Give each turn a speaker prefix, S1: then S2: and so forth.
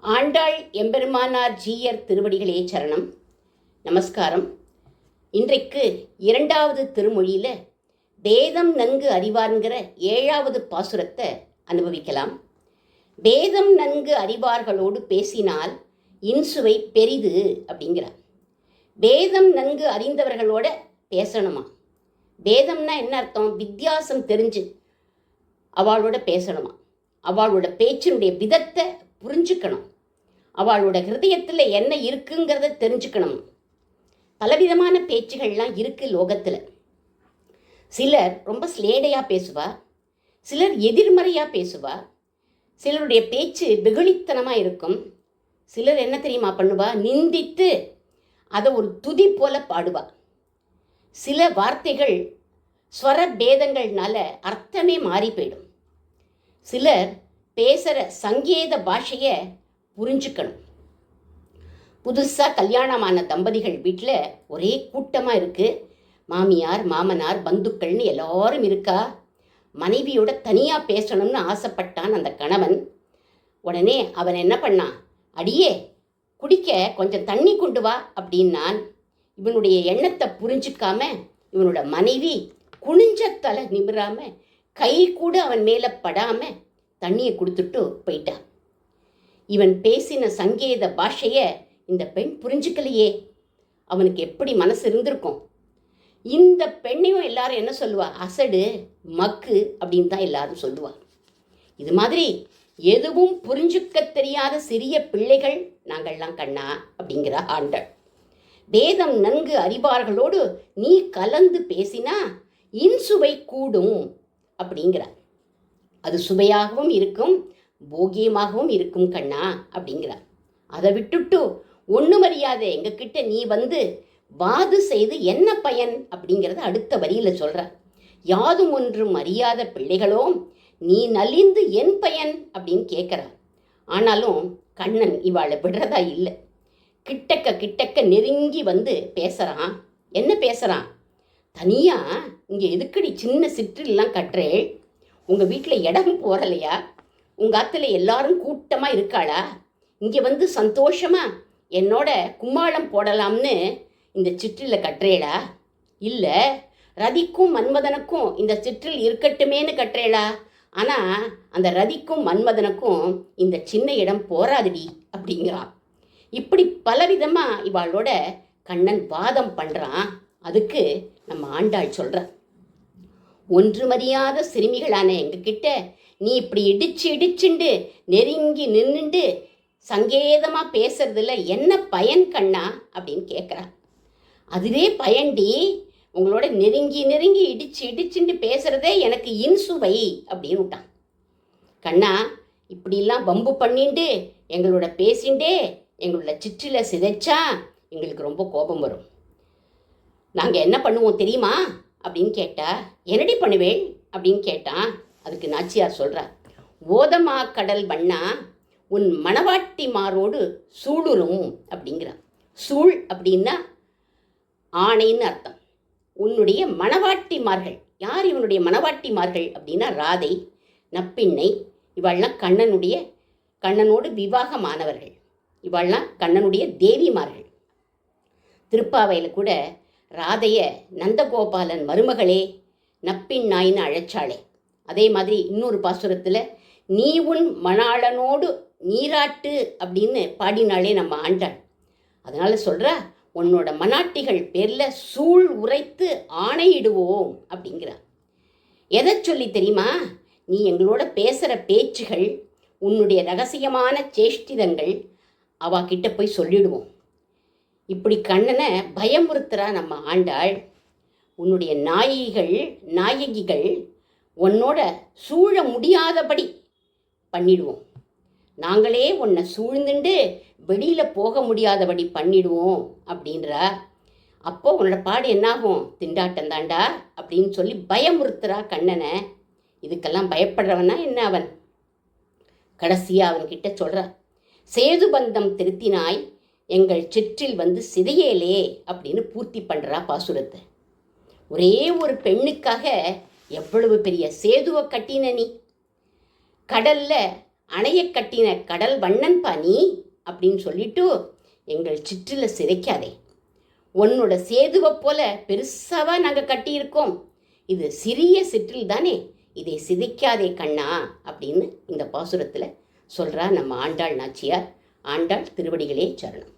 S1: ஆண்டாள் எம்பெருமானார் ஜீயர் திருவடிகளே சரணம். நமஸ்காரம். இன்றைக்கு 2வது திருமொழியில் வேதம் நன்கு அறிவார்ங்கிற 7வது பாசுரத்தை அனுபவிக்கலாம். வேதம் நன்கு அறிவார்களோடு பேசினால் இன்சுவை பெரிது அப்படிங்கிறார். வேதம் நன்கு அறிந்தவர்களோட பேசணுமா? வேதம்னா என்ன அர்த்தம்? வித்தியாசம் தெரிஞ்சு அவளோட பேசணுமா? அவளோட பேச்சினுடைய விதத்தை புரிஞ்சுக்கணும். அவளோட ஹிருதயத்தில் என்ன இருக்குங்கிறத தெரிஞ்சுக்கணும். பலவிதமான பேச்சுகள்லாம் இருக்குது லோகத்தில். சிலர் ரொம்ப ஸ்லேடையாக பேசுவா, சிலர் எதிர்மறையாக பேசுவா, சிலருடைய பேச்சு வெகுளித்தனமாக இருக்கும். சிலர் என்ன தெரியுமா பண்ணுவா? நிந்தித்து அதை ஒரு துதி போல பாடுவா. சில வார்த்தைகள் ஸ்வர பேதங்கள்னால அர்த்தமே மாறி போயிடும். சிலர் பேசுகிற சங்கேத பாஷையை புரிஞ்சுக்கணும். புதுசாக கல்யாணமான தம்பதிகள் வீட்டில் ஒரே கூட்டமாக இருக்குது. மாமியார் மாமனார் பந்துக்கள்னு எல்லாரும் இருக்கா. மனைவியோட தனியாக பேசணும்னு ஆசைப்பட்டான் அந்த கணவன். உடனே அவன் என்ன பண்ணான்? அடியே குடிக்க கொஞ்சம் தண்ணி கொண்டு வா அப்படின்னான். இவனுடைய எண்ணத்தை புரிஞ்சுக்காம இவனோட மனைவி குனிஞ்ச தலை நிமிராம கை கூட அவன் மேலே படாமல் தண்ணியை கொடுத்துட்டு போயிட்டான். இவன் பேசின சங்கேத பாஷையை இந்த பெண் புரிஞ்சுக்கலையே. அவனுக்கு எப்படி மனசு இருந்திருக்கும்? இந்த பெண்ணையும் எல்லாரும் என்ன சொல்லுவா? அசடு, மக்கு அப்படின்னு தான் எல்லாரும் சொல்லுவா. இது மாதிரி எதுவும் புரிஞ்சுக்க தெரியாத சிறிய பிள்ளைகள் நாங்கள்லாம் கண்ணா அப்படிங்கிற ஆண்டாள். வேதம் நன்கு அறிவார்களோடு நீ கலந்து பேசினா இன்சுவை கூடும் அப்படிங்கிறார். அது சுவையாகவும் இருக்கும், போகியமாகவும் இருக்கும் கண்ணா அப்படிங்கிறார். அதை விட்டுட்டு ஒன்றும் அறியாத எங்ககிட்ட நீ வந்து வாது செய்து என்ன பயன் அப்படிங்கிறத அடுத்த வரியில் சொல்கிறார். யாதும் ஒன்றும் அறியாத பிள்ளைகளோ நீ நலிந்து என் பயன் அப்படின்னு கேட்குறார். ஆனாலும் கண்ணன் இவாளை விடுறதா இல்லை. கிட்டக்க நெருங்கி வந்து பேசுகிறான். என்ன பேசுகிறான்? தனியாக இங்கே எதுக்கடி சின்ன சிற்றிலாம் கட்டுறேள்? உங்கள் வீட்டில் இடம் போகலையா? உங்கள் ஆற்றுல எல்லாரும் கூட்டமாக இருக்காளா? இங்கே வந்து சந்தோஷமாக என்னோட கும்மாளம் போடலாம்னு இந்த சிற்றில் கட்டுறேளா? இல்லை ரதிக்கும் மன்மதனுக்கும் இந்த சிற்றில் இருக்கட்டுமேன்னு கட்டுறேளா? ஆனால் அந்த ரதிக்கும் மன்மதனுக்கும் இந்த சின்ன இடம் போராதுடி அப்படிங்கிறான். இப்படி பலவிதமாக இவாளோட கண்ணன் வாதம் பண்ணுறான். அதுக்கு நம்ம ஆண்டாள் சொல்கிறார், ஒன்றுமறியாத சிறுமிகளான எங்ககிட்ட நீ இப்படி இடிச்சுண்டு நெருங்கி நின்றுண்டு சங்கேதமாக பேசுறதுல என்ன பயன் கண்ணா அப்படின்னு கேட்குறா. அதுவே பயன்டி, உங்களோட நெருங்கி இடிச்சுண்டு பேசுகிறதே எனக்கு இன்சுவை அப்படின்னு விட்டான். கண்ணா இப்படிலாம் வம்பு பண்ணிண்டு எங்களோட பேசிண்டே எங்களோட சிற்றில் சிதைச்சா எங்களுக்கு ரொம்ப கோபம் வரும். நாங்கள் என்ன பண்ணுவோம் தெரியுமா அப்படின்னு கேட்டா, என்னடி பண்ணுவேன் அப்படின்னு கேட்டான். அதுக்கு நாச்சியார் சொல்கிறார், ஓதமா கடல் வண்ணா உன் மணவாட்டிமாரோடு சூளுரும் அப்படிங்கிறார். சூழ் அப்படின்னா ஆணைன்னு அர்த்தம். உன்னுடைய மணவாட்டிமார்கள் யார்? இவனுடைய மணவாட்டிமார்கள் அப்படின்னா ராதை, நப்பிண்ணை, இவள்லாம் கண்ணனோடு விவாகமானவர்கள். இவள்லாம் கண்ணனுடைய தேவிமார்கள். திருப்பாவையில் கூட ராதைய நந்தகோபாலன் மருமகளே நப்பின்னாயின்னு அழைச்சாளே. அதே மாதிரி இன்னொரு பாசுரத்தில் நீ உன் மணாளனோடு நீராட்டு அப்படின்னு பாடினாலே நம்ம ஆண்டாள். அதனால் சொல்கிறா, உன்னோட மனாட்டிகள் பேரில் சூழ் உரைத்து ஆணையிடுவோம் அப்படிங்கிறார். எதை சொல்லி தெரியுமா? நீ எங்களோட பேசுகிற பேச்சுகள், உன்னுடைய ரகசியமான சேஷ்டிதங்கள் அவகிட்ட போய் சொல்லிடுவோம். இப்படி கண்ணனை பயமுறுத்துறா நம்ம ஆண்டாள். உன்னுடைய நாயகிகள் உன்னோட சூழ முடியாதபடி பண்ணிடுவோம். நாங்களே உன்னை சூழ்ந்துண்டு வெளியில் போக முடியாதபடி பண்ணிடுவோம் அப்படின்றா. அப்போ உன்னோட பாடு என்னாகும்? திண்டாட்டம் தாண்டா அப்படின்னு சொல்லி பயமுறுத்துறா கண்ணனை. இதுக்கெல்லாம் பயப்படுறவனா என்ன அவன்? கடைசியாக அவன்கிட்ட சொல்கிறா, சேது பந்தம் திருத்தினாய் எங்கள் சிற்றில் வந்து சிதையேலே அப்படின்னு பூர்த்தி பண்ணுறா பாசுரத்தை. ஒரே ஒரு பெண்ணுக்காக எவ்வளவு பெரிய சேதுவை கட்டின நீ. கடலில் அணைய கட்டின கடல் வண்ணன் பாணி அப்படின்னு சொல்லிட்டு எங்கள் சிற்றில் சிதைக்காதே. உன்னோட சேதுவை போல பெருசாவா நாங்கள் கட்டியிருக்கோம். இது சிறிய சிற்றில் தானே, இதை சிதைக்காதே கண்ணா அப்படின்னு இந்த பாசுரத்தில் சொல்கிறா நம்ம ஆண்டாள் நாச்சியார். ஆண்டாள் திருவடிகளே சரணம்.